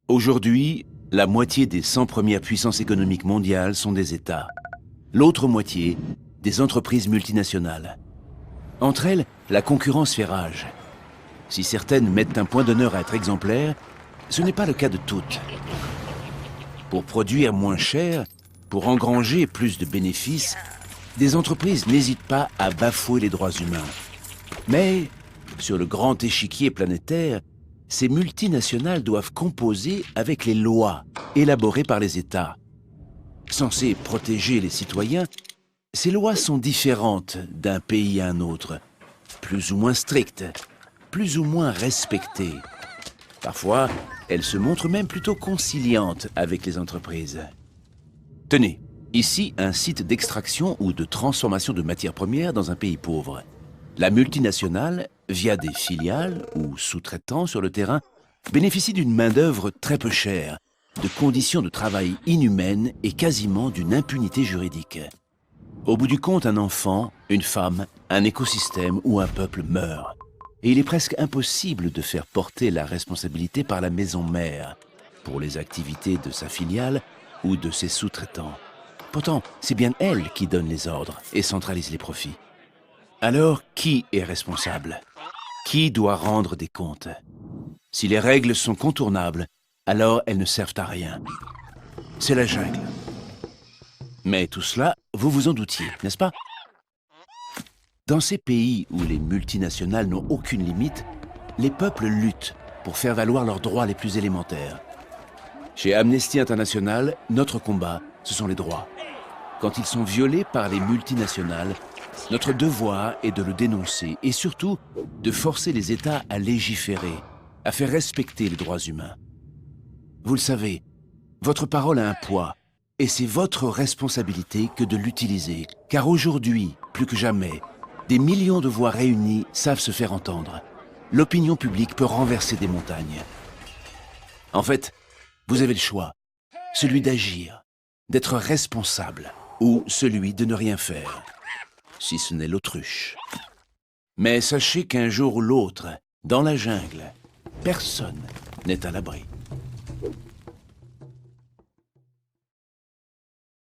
Aujourd'hui, la moitié des 100 premières puissances économiques mondiales sont des États. L'autre moitié, des entreprises multinationales. Entre elles, la concurrence fait rage. Si certaines mettent un point d'honneur à être exemplaires, ce n'est pas le cas de toutes. Pour produire moins cher, pour engranger plus de bénéfices, des entreprises n'hésitent pas à bafouer les droits humains. Mais, sur le grand échiquier planétaire, ces multinationales doivent composer avec les lois élaborées par les États. Censées protéger les citoyens, ces lois sont différentes d'un pays à un autre, plus ou moins strictes, plus ou moins respectées. Parfois, elles se montrent même plutôt conciliantes avec les entreprises. Tenez, ici un site d'extraction ou de transformation de matières premières dans un pays pauvre. La multinationale, via des filiales ou sous-traitants sur le terrain, bénéficie d'une main-d'œuvre très peu chère, de conditions de travail inhumaines et quasiment d'une impunité juridique. Au bout du compte, un enfant, une femme, un écosystème ou un peuple meurt. Et il est presque impossible de faire porter la responsabilité par la maison mère pour les activités de sa filiale ou de ses sous-traitants. Pourtant, c'est bien elle qui donne les ordres et centralise les profits. Alors, qui est responsable? Qui doit rendre des comptes? Si les règles sont contournables, alors elles ne servent à rien. C'est la jungle. Mais tout cela, vous vous en doutiez, n'est-ce pas? Dans ces pays où les multinationales n'ont aucune limite, les peuples luttent pour faire valoir leurs droits les plus élémentaires. Chez Amnesty International, notre combat, ce sont les droits. Quand ils sont violés par les multinationales, notre devoir est de le dénoncer et surtout de forcer les États à légiférer, à faire respecter les droits humains. Vous le savez, votre parole a un poids et c'est votre responsabilité que de l'utiliser. Car aujourd'hui, plus que jamais, des millions de voix réunies savent se faire entendre. L'opinion publique peut renverser des montagnes. En fait, vous avez le choix, celui d'agir, d'être responsable ou celui de ne rien faire. Si ce n'est l'autruche. Mais sachez qu'un jour ou l'autre, dans la jungle, personne n'est à l'abri.